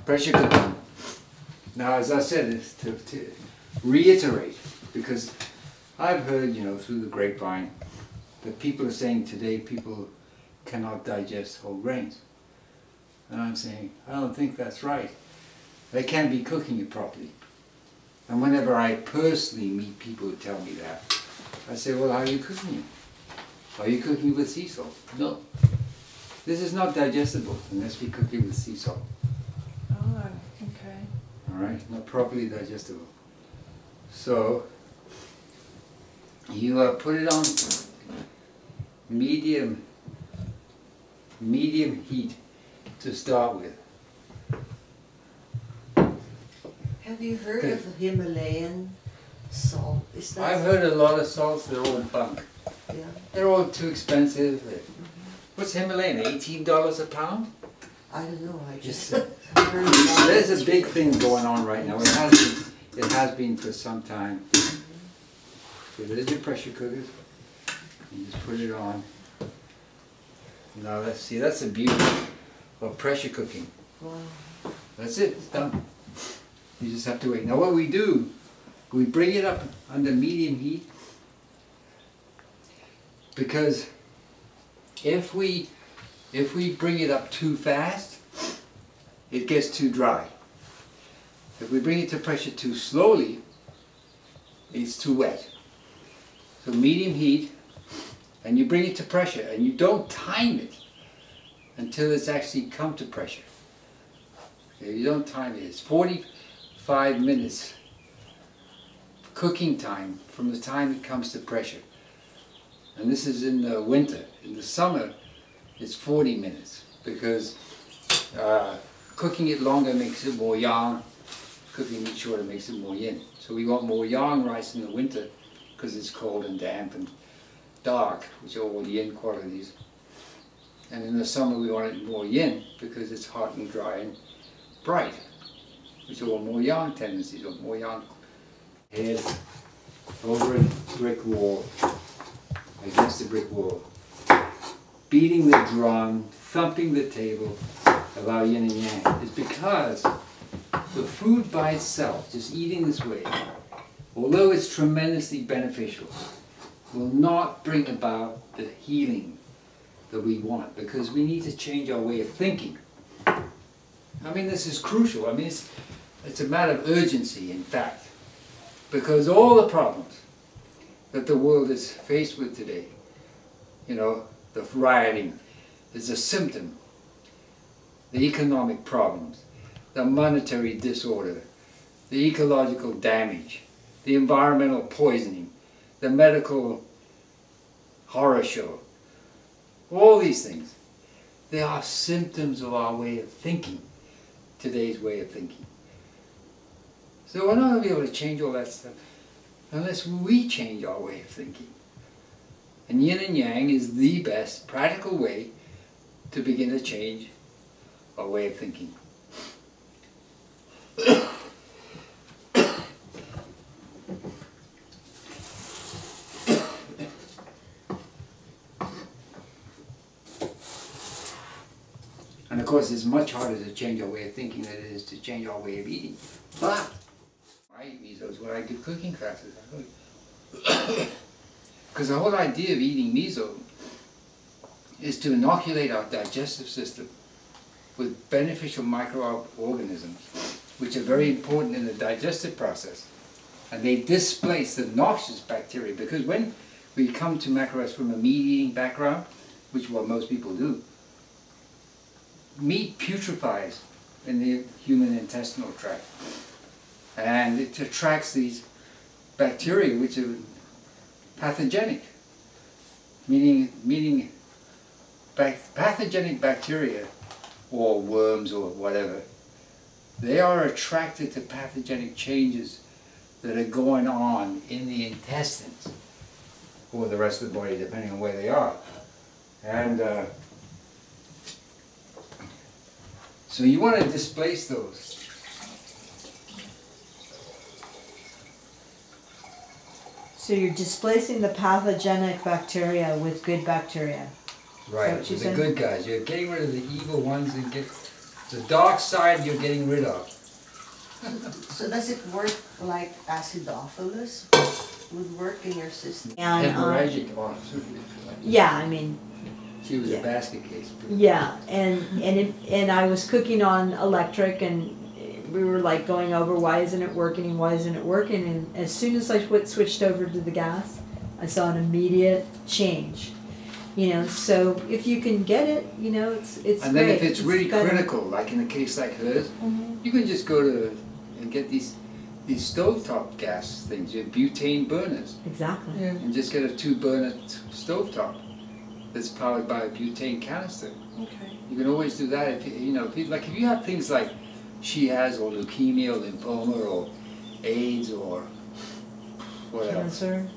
pressure cooking. Now, as I said, it's to reiterate, because I've heard, you know, through the grapevine, that people are saying today people cannot digest whole grains. And I'm saying, I don't think that's right. They can't be cooking it properly. And whenever I personally meet people who tell me that, I say, well, how are you cooking it? Are you cooking with sea salt? No. This is not digestible unless we cook it with sea salt. Oh, okay. Alright, not properly digestible. So, you put it on medium heat to start with. Have you heard of Himalayan salt? Is that I've heard a lot of salts, they're all bunk. Yeah. They're all too expensive. What's Himalayan, $18 a pound? I don't know. I just It's, heard about there's it. a big thing going on right now. It has been for some time. So there's your pressure cookers. You just put it on. Now let's see, that's the beauty of pressure cooking. Wow. That's it, it's done. You just have to wait. Now what we do, we bring it up under medium heat, because if we bring it up too fast, it gets too dry. If we bring it to pressure too slowly, it's too wet. So medium heat, and you bring it to pressure, and you don't time it until it's actually come to pressure. Okay, you don't time it. It's 45 minutes cooking time from the time it comes to pressure. And this is in the winter. In the summer, it's 40 minutes, because cooking it longer makes it more yang, cooking it shorter makes it more yin. So we want more yang rice in the winter, because it's cold and damp and dark, which are all yin qualities. And in the summer we want it more yin, because it's hot and dry and bright, which are all more yang tendencies, or more yang. Head over a brick wall, against the brick wall, beating the drum, thumping the table, allow yin and yang, is because the food by itself, just eating this way, although it's tremendously beneficial, will not bring about the healing that we want, because we need to change our way of thinking. I mean, this is crucial. I mean, it's a matter of urgency, in fact, because all the problems that the world is faced with today, you know, the rioting is a symptom, the economic problems, the monetary disorder, the ecological damage, the environmental poisoning, the medical horror show, all these things, they are symptoms of our way of thinking, today's way of thinking. So we're not going to be able to change all that stuff unless we change our way of thinking. And yin and yang is the best practical way to begin to change our way of thinking. And of course, it's much harder to change our way of thinking than it is to change our way of eating. But I eat misos when I give cooking classes. Because the whole idea of eating miso is to inoculate our digestive system with beneficial microorganisms, which are very important in the digestive process. And they displace the noxious bacteria, because when we come to macros from a meat-eating background, which is what most people do, meat putrefies in the human intestinal tract, and it attracts these bacteria which are pathogenic, meaning pathogenic bacteria, or worms or whatever, they are attracted to pathogenic changes that are going on in the intestines, or the rest of the body, depending on where they are. And so you want to displace those. So you're displacing the pathogenic bacteria with good bacteria. Right, what you the said? good guys. You're getting rid of the evil ones and The dark side you're getting rid of. So does it work like acidophilus would work in your system? And Hemorrhagic, certainly. yeah, I mean, She was Yeah. a basket case. yeah, and I was cooking on electric, and we were like going over why isn't it working, and as soon as I switched over to the gas, I saw an immediate change. You know, so if you can get it, you know, it's And then great. if it's really better. critical, like in a case like hers, you can just go to and get these stovetop gas things, your butane burners, Exactly. and just get a 2-burner stovetop that's powered by a butane canister. Okay. You can always do that if you know, if you have things like she has, or leukemia, or lymphoma, or AIDS, or what else? Cancer.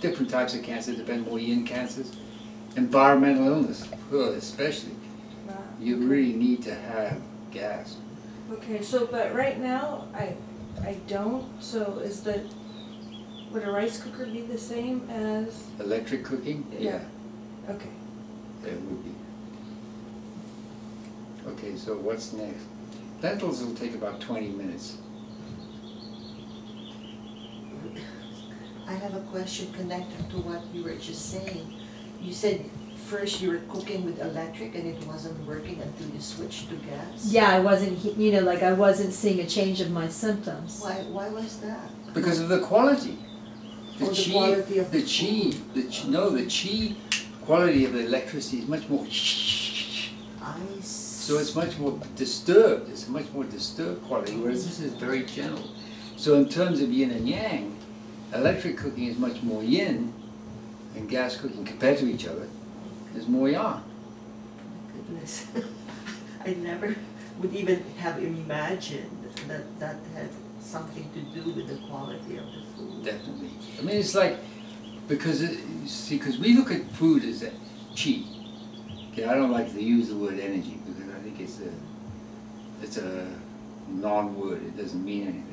Different types of cancer, depend more yin cancers, environmental illness, especially. You really need to have gas. Okay, so but right now I don't. So would a rice cooker be the same as? Electric cooking, yeah, Okay. it would be. Okay, so what's next? Lentils will take about 20 minutes. I have a question connected to what you were just saying. You said first you were cooking with electric and it wasn't working until you switched to gas? Yeah, I wasn't, you know, like I wasn't seeing a change of my symptoms. Why was that? Because of the quality. Oh, the quality of the The chi quality of the electricity is much more. So it's much more disturbed. It's a much more disturbed quality, whereas this is very gentle. So in terms of yin and yang, electric cooking is much more yin, and gas cooking compared to each other is more yang. Goodness. I never would even have imagined that that had something to do with the quality of the food. Definitely. I mean, it's like, because we look at food as a chi. Okay, I don't like to use the word energy because I think it's a non-word. It doesn't mean anything.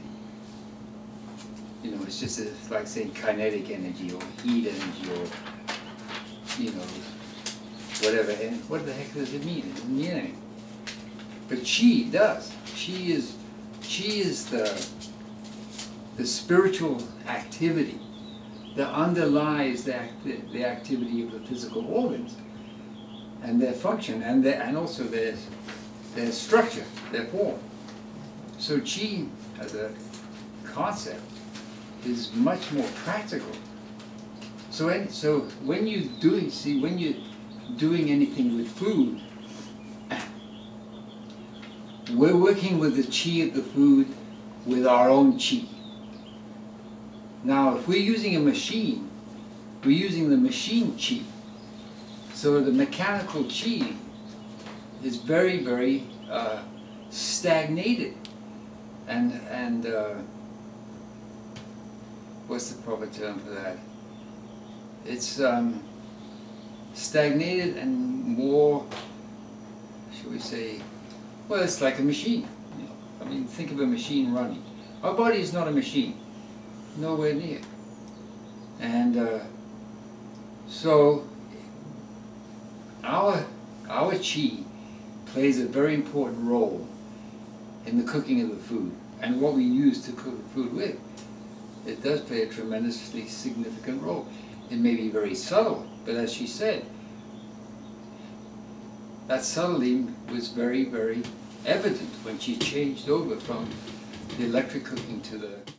You know, it's just it's like saying kinetic energy or heat energy or, you know, whatever. And what the heck does it mean? It doesn't mean anything. But chi does. Chi is the spiritual activity that underlies the activity of the physical organs and their function and also their structure, their form. So chi as a concept is much more practical. So when you're doing anything with food, we're working with the chi of the food with our own chi. Now, if we're using a machine, we're using the machine chi. So the mechanical chi is very, very stagnated, and what's the proper term for that? It's stagnated and more, shall we say, well, it's like a machine. You know? I mean, think of a machine running. Our body is not a machine, nowhere near. And so our chi plays a very important role in the cooking of the food and what we use to cook the food with. It does play a tremendously significant role. It may be very subtle, but as she said, that subtlety was very, very evident when she changed over from the electric cooking to the